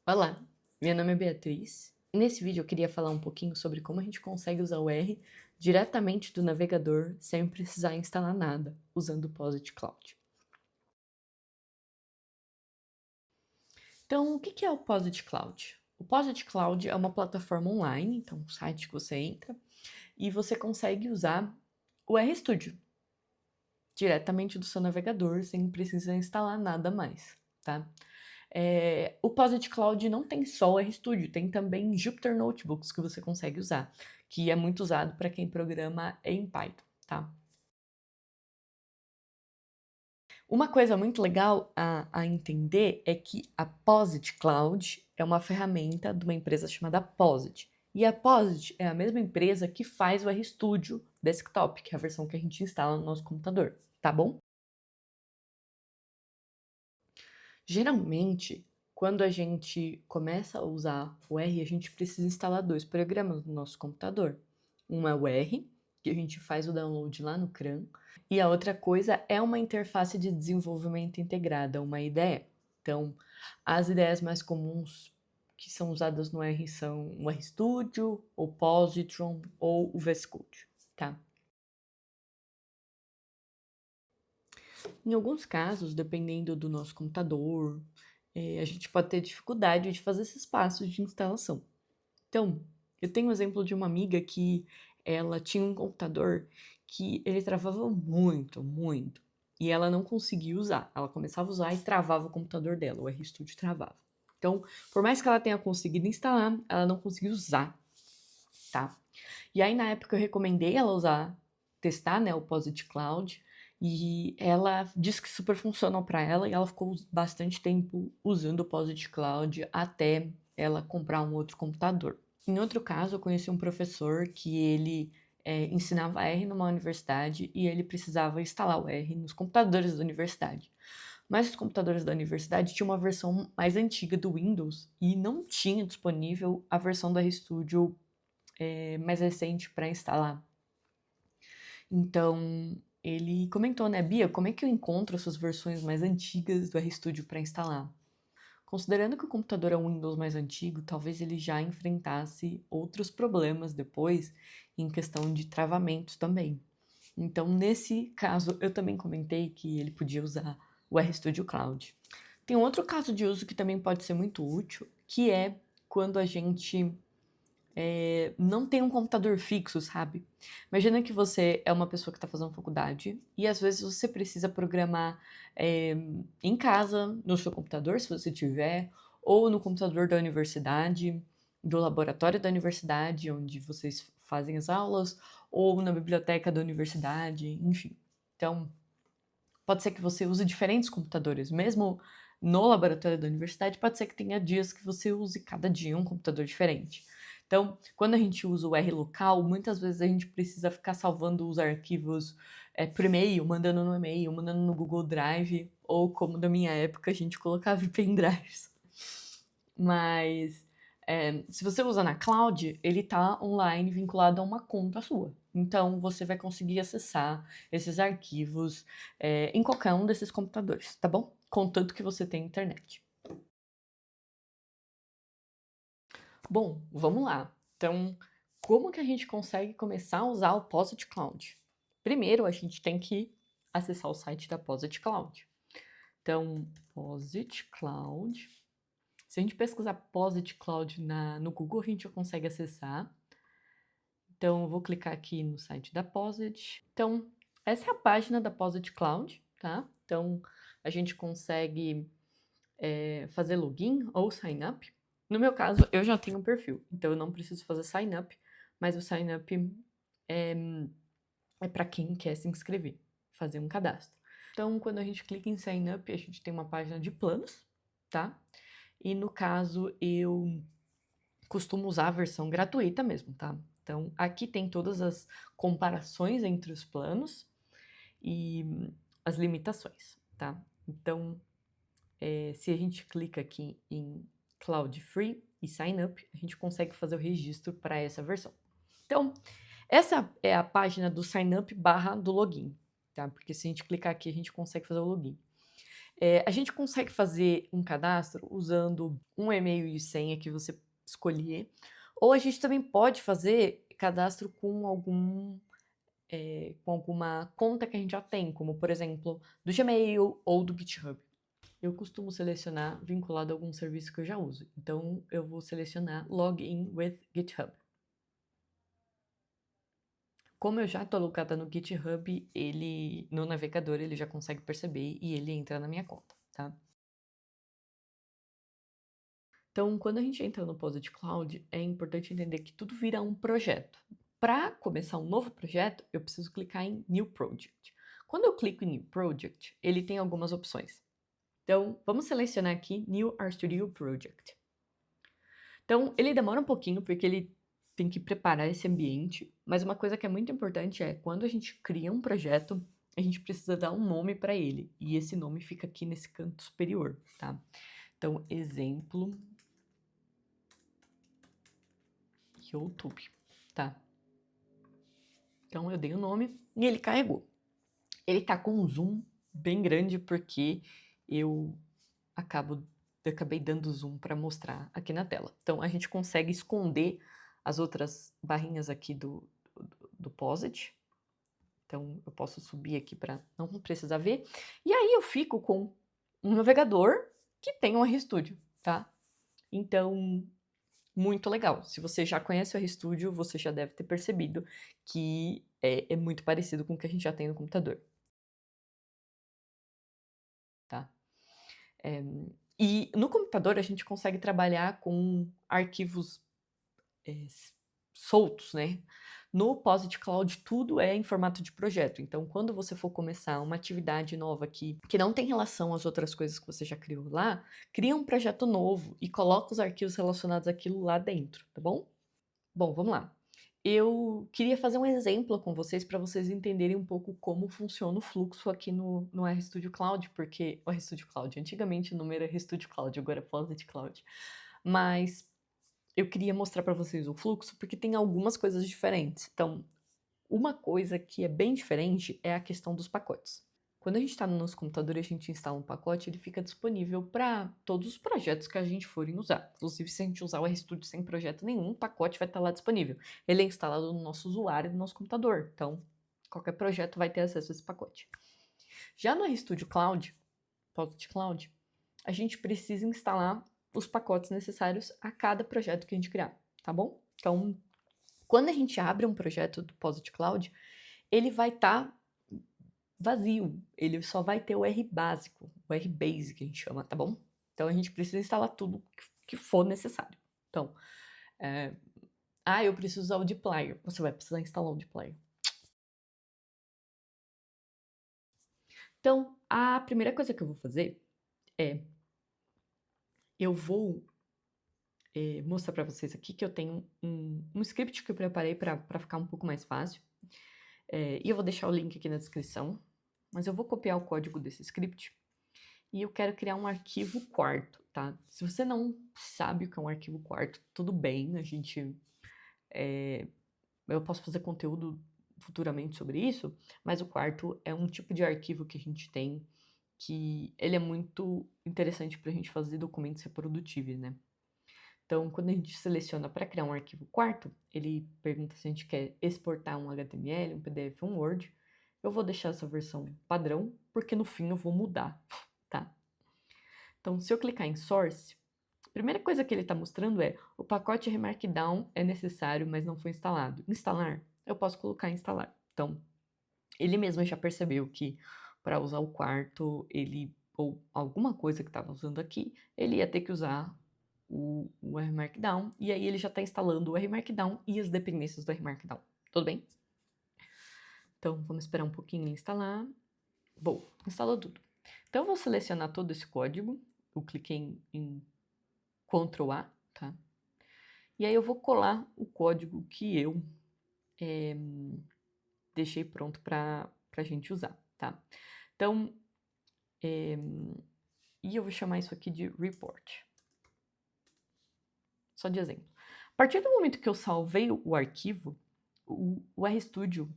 Olá, meu nome é Beatriz. Nesse vídeo eu queria falar um pouquinho sobre como a gente consegue usar o R diretamente do navegador sem precisar instalar nada, usando o Posit Cloud. Então, o que é o Posit Cloud? O Posit Cloud é uma plataforma online, então um site que você entra, e você consegue usar o RStudio diretamente do seu navegador, sem precisar instalar nada mais, tá? O Posit Cloud não tem só o RStudio, tem também Jupyter Notebooks que você consegue usar, que é muito usado para quem programa em Python, tá? Uma coisa muito legal a entender é que a Posit Cloud é uma ferramenta de uma empresa chamada Posit. E a Posit é a mesma empresa que faz o RStudio Desktop, que é a versão que a gente instala no nosso computador, tá bom? Geralmente, quando a gente começa a usar o R, a gente precisa instalar dois programas no nosso computador. Um é o R, que a gente faz o download lá no CRAN, e a outra coisa é uma interface de desenvolvimento integrada, uma IDE. Então, as ideias mais comuns que são usadas no R são o RStudio, o Positron ou o VS Code, tá? Em alguns casos, dependendo do nosso computador, a gente pode ter dificuldade de fazer esses passos de instalação. Então, eu tenho o exemplo de uma amiga que ela tinha um computador que ele travava muito, muito, e ela não conseguia usar. Ela começava a usar e travava o computador dela, o RStudio travava. Então, por mais que ela tenha conseguido instalar, ela não conseguia usar, tá? E aí, na época, eu recomendei ela usar, testar, né, o Posit Cloud, e ela disse que super funcionou para ela, e ela ficou bastante tempo usando o Posit Cloud até ela comprar um outro computador. Em outro caso, eu conheci um professor que ele ensinava R numa universidade e ele precisava instalar o R nos computadores da universidade. Mas os computadores da universidade tinham uma versão mais antiga do Windows e não tinha disponível a versão do RStudio mais recente para instalar. Então, ele comentou, né, Bia, como é que eu encontro essas versões mais antigas do RStudio para instalar? Considerando que o computador é um Windows mais antigo, talvez ele já enfrentasse outros problemas depois em questão de travamentos também. Então, nesse caso, eu também comentei que ele podia usar o RStudio Cloud. Tem um outro caso de uso que também pode ser muito útil, que é quando a gente não tem um computador fixo, sabe? Imagina que você é uma pessoa que está fazendo faculdade e às vezes você precisa programar em casa, no seu computador, se você tiver, ou no computador da universidade, do laboratório da universidade, onde vocês fazem as aulas, ou na biblioteca da universidade, enfim. Então, pode ser que você use diferentes computadores, mesmo no laboratório da universidade, pode ser que tenha dias que você use cada dia um computador diferente. Então, quando a gente usa o R local, muitas vezes a gente precisa ficar salvando os arquivos por e-mail, mandando no e-mail, mandando no Google Drive, ou como na minha época a gente colocava em pendrives. Mas se você usa na cloud, ele está online vinculado a uma conta sua. Então você vai conseguir acessar esses arquivos em qualquer um desses computadores, tá bom? Contanto que você tenha internet. Bom, vamos lá. Então, como que a gente consegue começar a usar o Posit Cloud? Primeiro, a gente tem que acessar o site da Posit Cloud. Então, Posit Cloud. Se a gente pesquisar Posit Cloud no Google, a gente já consegue acessar. Então, eu vou clicar aqui no site da Posit. Então, essa é a página da Posit Cloud, tá? Então, a gente consegue fazer login ou sign up. No meu caso, eu já tenho um perfil, então eu não preciso fazer sign up, mas o sign up é para quem quer se inscrever, fazer um cadastro. Então, quando a gente clica em sign up, a gente tem uma página de planos, tá? E no caso, eu costumo usar a versão gratuita mesmo, tá? Então, aqui tem todas as comparações entre os planos e as limitações, tá? Então, se a gente clica aqui em Cloud Free e Sign Up, a gente consegue fazer o registro para essa versão. Então, essa é a página do Sign Up barra do login, tá? Porque se a gente clicar aqui, a gente consegue fazer o login. A gente consegue fazer um cadastro usando um e-mail e senha que você escolher, ou a gente também pode fazer cadastro com alguma conta que a gente já tem, como por exemplo, do Gmail ou do GitHub. Eu costumo selecionar vinculado a algum serviço que eu já uso, então eu vou selecionar Login with GitHub. Como eu já estou logada no GitHub, no navegador ele já consegue perceber e ele entra na minha conta, tá? Então, quando a gente entra no Posit Cloud, é importante entender que tudo vira um projeto. Para começar um novo projeto, eu preciso clicar em New Project. Quando eu clico em New Project, ele tem algumas opções. Então, vamos selecionar aqui New RStudio Project. Então, ele demora um pouquinho porque ele tem que preparar esse ambiente, mas uma coisa que é muito importante é quando a gente cria um projeto, a gente precisa dar um nome para ele, e esse nome fica aqui nesse canto superior, tá? Então, exemplo YouTube, tá? Então, eu dei o nome e ele carregou. Ele tá com um zoom bem grande porque eu acabei dando zoom para mostrar aqui na tela. Então, a gente consegue esconder as outras barrinhas aqui do Posit. Então, eu posso subir aqui para não precisar ver. E aí, eu fico com um navegador que tem um RStudio, tá? Então, muito legal. Se você já conhece o RStudio, você já deve ter percebido que é muito parecido com o que a gente já tem no computador, tá? E no computador a gente consegue trabalhar com arquivos soltos, né? No Posit Cloud tudo é em formato de projeto. Então, quando você for começar uma atividade nova aqui, que não tem relação às outras coisas que você já criou lá, cria um projeto novo e coloca os arquivos relacionados àquilo lá dentro, tá bom? Bom, vamos lá. Eu queria fazer um exemplo com vocês para vocês entenderem um pouco como funciona o fluxo aqui no RStudio Cloud, porque o RStudio Cloud, antigamente o nome era RStudio Cloud, agora é Posit Cloud. Mas eu queria mostrar para vocês o fluxo porque tem algumas coisas diferentes. Então, uma coisa que é bem diferente é a questão dos pacotes. Quando a gente está no nosso computador e a gente instala um pacote, ele fica disponível para todos os projetos que a gente forem usar. Inclusive, se a gente usar o RStudio sem projeto nenhum, o pacote vai estar lá disponível. Ele é instalado no nosso usuário do nosso computador, então qualquer projeto vai ter acesso a esse pacote. Já no RStudio Cloud, Posit Cloud, a gente precisa instalar os pacotes necessários a cada projeto que a gente criar, tá bom? Então, quando a gente abre um projeto do Posit Cloud, ele vai estar vazio, ele só vai ter o R básico, o R base que a gente chama, tá bom? Então a gente precisa instalar tudo que for necessário. Então, eu preciso usar o dplyr, você vai precisar instalar o dplyr. Então, a primeira coisa que eu vou fazer é, eu vou mostrar para vocês aqui que eu tenho um script que eu preparei para ficar um pouco mais fácil. E eu vou deixar o link aqui na descrição, mas eu vou copiar o código desse script e eu quero criar um arquivo quarto, tá? Se você não sabe o que é um arquivo quarto, tudo bem, eu posso fazer conteúdo futuramente sobre isso, mas o quarto é um tipo de arquivo que a gente tem que ele é muito interessante para a gente fazer documentos reprodutíveis, né? Então, quando a gente seleciona para criar um arquivo quarto, ele pergunta se a gente quer exportar um HTML, um PDF, um Word. Eu vou deixar essa versão padrão, porque no fim eu vou mudar, tá? Então, se eu clicar em Source, a primeira coisa que ele está mostrando é o pacote Remarkdown é necessário, mas não foi instalado. Instalar, eu posso colocar instalar. Então, ele mesmo já percebeu que para usar o quarto, ou alguma coisa que estava usando aqui, ele ia ter que usar o Remarkdown, e aí ele já está instalando o Remarkdown e as dependências do Remarkdown. Tudo bem? Então, vamos esperar um pouquinho ele instalar. Bom, instalou tudo. Então, eu vou selecionar todo esse código. Eu cliquei em Ctrl A, tá? E aí eu vou colar o código que eu deixei pronto para a gente usar, tá? Então, e eu vou chamar isso aqui de report. Só de exemplo. A partir do momento que eu salvei o arquivo, o RStudio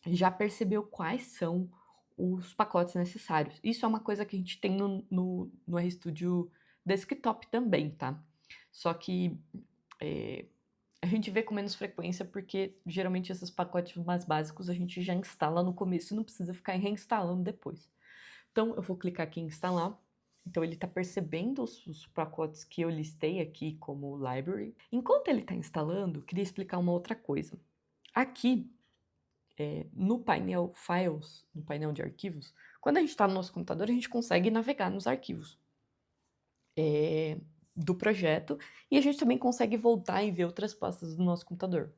já percebeu quais são os pacotes necessários. Isso é uma coisa que a gente tem no RStudio Desktop também, tá? Só que a gente vê com menos frequência porque geralmente esses pacotes mais básicos a gente já instala no começo e não precisa ficar reinstalando depois. Então eu vou clicar aqui em instalar. Então ele está percebendo os pacotes que eu listei aqui como library. Enquanto ele está instalando, eu queria explicar uma outra coisa. Aqui no painel Files, no painel de arquivos, quando a gente está no nosso computador, a gente consegue navegar nos arquivos do projeto e a gente também consegue voltar e ver outras pastas do nosso computador.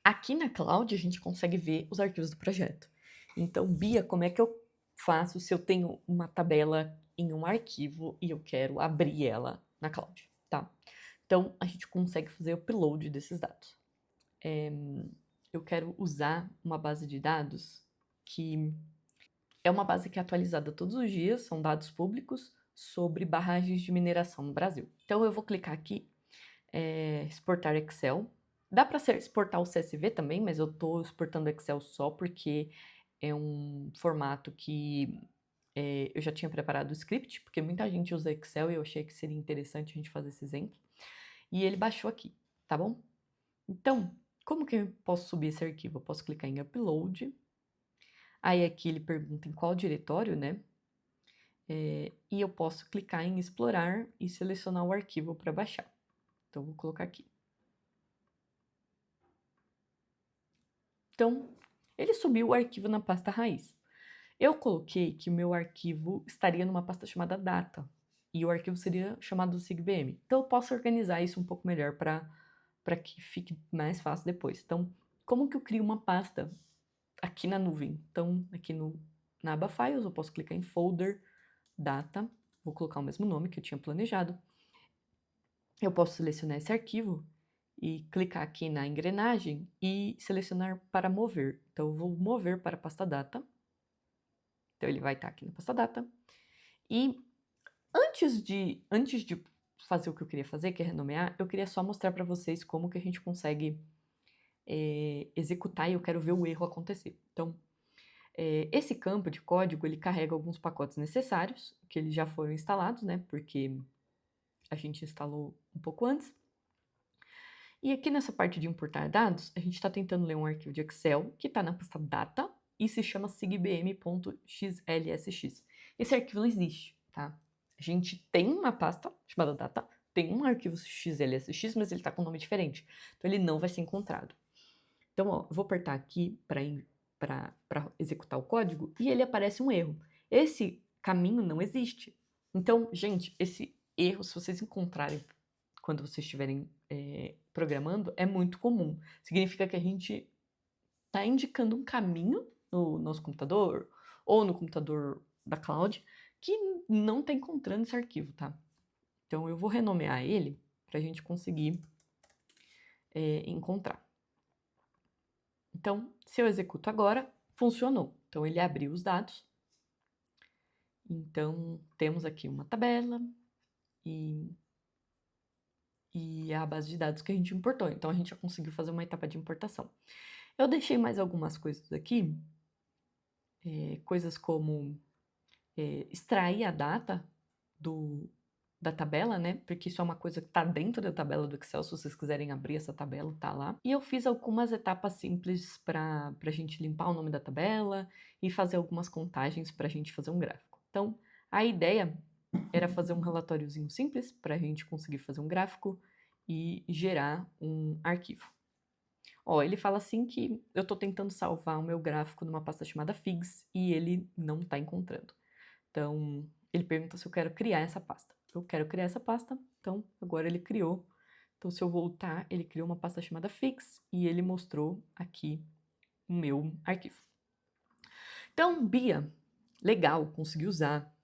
Aqui na Cloud, a gente consegue ver os arquivos do projeto. Então, Bia, como é que eu faço se eu tenho uma tabela em um arquivo e eu quero abrir ela na Cloud, tá? Então, a gente consegue fazer o upload desses dados. Eu quero usar uma base de dados que é uma base que é atualizada todos os dias, são dados públicos sobre barragens de mineração no Brasil. Então eu vou clicar aqui, exportar Excel. Dá para exportar o CSV também, mas eu estou exportando Excel só porque é um formato que eu já tinha preparado o script, porque muita gente usa Excel e eu achei que seria interessante a gente fazer esse exemplo. E ele baixou aqui, tá bom? Então, como que eu posso subir esse arquivo? Eu posso clicar em Upload. Aí aqui ele pergunta em qual diretório, né? E eu posso clicar em Explorar e selecionar o arquivo para baixar. Então, vou colocar aqui. Então, ele subiu o arquivo na pasta raiz. Eu coloquei que o meu arquivo estaria numa pasta chamada Data, e o arquivo seria chamado SIGBM. Então, eu posso organizar isso um pouco melhor para que fique mais fácil depois. Então, como que eu crio uma pasta aqui na nuvem? Então, aqui na aba Files, eu posso clicar em Folder, Data, vou colocar o mesmo nome que eu tinha planejado. Eu posso selecionar esse arquivo e clicar aqui na engrenagem e selecionar para mover. Então, eu vou mover para a pasta Data. Então, ele vai estar aqui na pasta Data. E antes de fazer o que eu queria fazer, que é renomear, eu queria só mostrar para vocês como que a gente consegue executar e eu quero ver o erro acontecer. Então, esse campo de código, ele carrega alguns pacotes necessários, que eles já foram instalados, né? Porque a gente instalou um pouco antes. E aqui nessa parte de importar dados, a gente está tentando ler um arquivo de Excel que está na pasta data e se chama sigbm.xlsx. Esse arquivo não existe, tá? A gente tem uma pasta chamada data, tem um arquivo xlsx, mas ele está com um nome diferente. Então ele não vai ser encontrado. Então, ó, eu vou apertar aqui para executar o código e ele aparece um erro. Esse caminho não existe. Então, gente, esse erro, se vocês encontrarem quando vocês estiverem programando, é muito comum. Significa que a gente está indicando um caminho no nosso computador ou no computador da cloud que não está encontrando esse arquivo, tá? Então, eu vou renomear ele para a gente conseguir encontrar. Então, se eu executo agora, funcionou. Então, ele abriu os dados. Então, temos aqui uma tabela e a base de dados que a gente importou. Então, a gente já conseguiu fazer uma etapa de importação. Eu deixei mais algumas coisas aqui, coisas como extrair a data da tabela, né? Porque isso é uma coisa que está dentro da tabela do Excel, se vocês quiserem abrir essa tabela, tá lá. E eu fiz algumas etapas simples para a gente limpar o nome da tabela e fazer algumas contagens para a gente fazer um gráfico. Então, a ideia era fazer um relatóriozinho simples para a gente conseguir fazer um gráfico e gerar um arquivo. Ó, ele fala assim que eu estou tentando salvar o meu gráfico numa pasta chamada Figs e ele não está encontrando. Então, ele pergunta se eu quero criar essa pasta. Eu quero criar essa pasta, então agora ele criou. Então, se eu voltar, ele criou uma pasta chamada Fix e ele mostrou aqui o meu arquivo. Então, Bia, legal, consegui usar.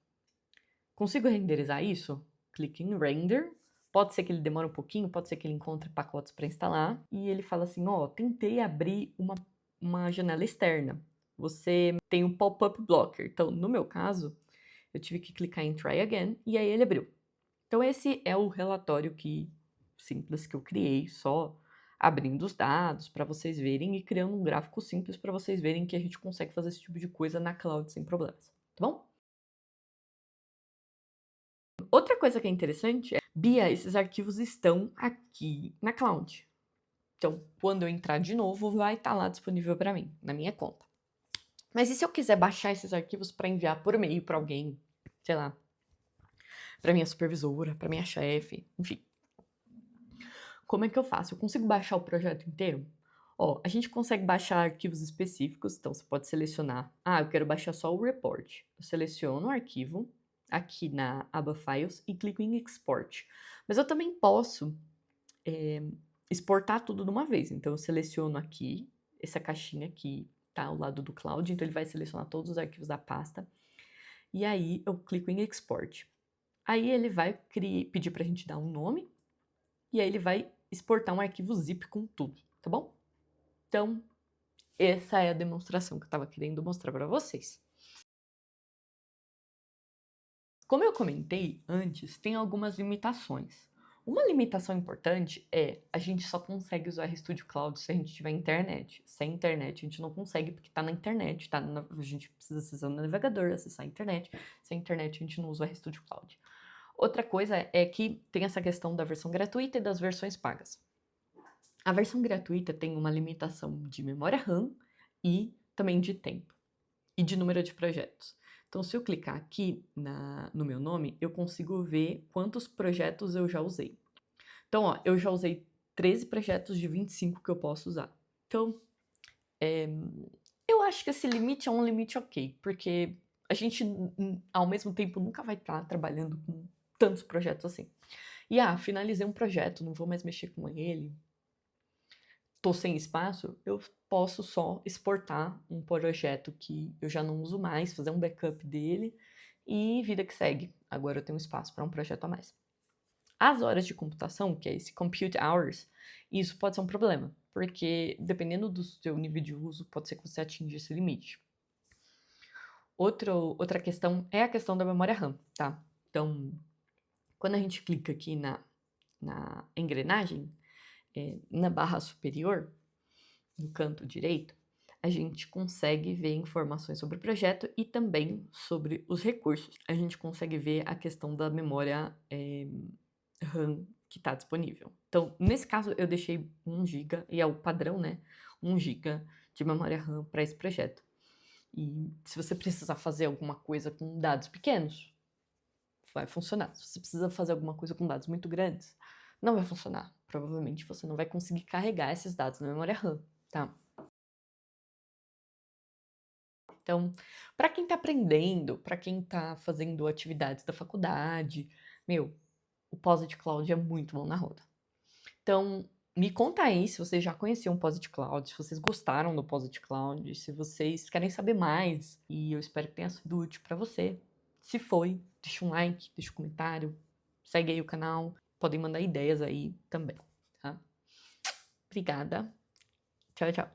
Consigo renderizar isso? Clique em Render. Pode ser que ele demore um pouquinho, pode ser que ele encontre pacotes para instalar. E ele fala assim, ó, tentei abrir uma janela externa. Você tem um pop-up blocker. Então, no meu caso, eu tive que clicar em Try Again e aí ele abriu. Então, esse é o relatório simples que eu criei, só abrindo os dados para vocês verem e criando um gráfico simples para vocês verem que a gente consegue fazer esse tipo de coisa na cloud sem problemas, tá bom? Outra coisa que é interessante é, Bia, esses arquivos estão aqui na cloud. Então, quando eu entrar de novo, vai estar lá disponível para mim, na minha conta. Mas e se eu quiser baixar esses arquivos para enviar por e-mail para alguém, sei lá, para minha supervisora, para minha chefe, enfim. Como é que eu faço? Eu consigo baixar o projeto inteiro? Ó, a gente consegue baixar arquivos específicos, então você pode selecionar, eu quero baixar só o report. Eu seleciono o arquivo aqui na aba Files e clico em Export. Mas eu também posso exportar tudo de uma vez. Então eu seleciono aqui, essa caixinha aqui tá ao lado do Cloud, então ele vai selecionar todos os arquivos da pasta. E aí eu clico em Export. Aí ele vai pedir pra gente dar um nome, e aí ele vai exportar um arquivo zip com tudo, tá bom? Então, essa é a demonstração que eu estava querendo mostrar para vocês. Como eu comentei antes, tem algumas limitações. Uma limitação importante é a gente só consegue usar RStudio Cloud se a gente tiver internet. Sem internet a gente não consegue porque está na internet, a gente precisa acessar no navegador, acessar a internet. Sem internet a gente não usa o RStudio Cloud. Outra coisa é que tem essa questão da versão gratuita e das versões pagas. A versão gratuita tem uma limitação de memória RAM e também de tempo e de número de projetos. Então, se eu clicar aqui no meu nome, eu consigo ver quantos projetos eu já usei. Então, ó, eu já usei 13 projetos de 25 que eu posso usar. Então, eu acho que esse limite é um limite ok, porque a gente, ao mesmo tempo, nunca vai estar trabalhando com tantos projetos assim. E, finalizei um projeto, não vou mais mexer com ele, tô sem espaço, eu posso só exportar um projeto que eu já não uso mais, fazer um backup dele e vida que segue. Agora eu tenho espaço para um projeto a mais. As horas de computação, que é esse compute hours, isso pode ser um problema, porque dependendo do seu nível de uso, pode ser que você atinja esse limite. Outra questão é a questão da memória RAM, tá? Então, quando a gente clica aqui na engrenagem, na barra superior, no canto direito, a gente consegue ver informações sobre o projeto e também sobre os recursos. A gente consegue ver a questão da memória RAM que está disponível. Então, nesse caso, eu deixei 1 GB, e é o padrão, né? 1 GB de memória RAM para esse projeto. E se você precisar fazer alguma coisa com dados pequenos, vai funcionar. Se você precisa fazer alguma coisa com dados muito grandes, não vai funcionar. Provavelmente você não vai conseguir carregar esses dados na memória RAM, tá? Então, para quem está aprendendo, para quem está fazendo atividades da faculdade, o POSIT Cloud é muito bom na roda. Então, me conta aí se vocês já conheciam o POSIT Cloud, se vocês gostaram do POSIT Cloud, se vocês querem saber mais, e eu espero que tenha sido útil para você. Se foi, deixa um like, deixa um comentário, segue aí o canal, podem mandar ideias aí também, tá? Obrigada. Tchau, tchau.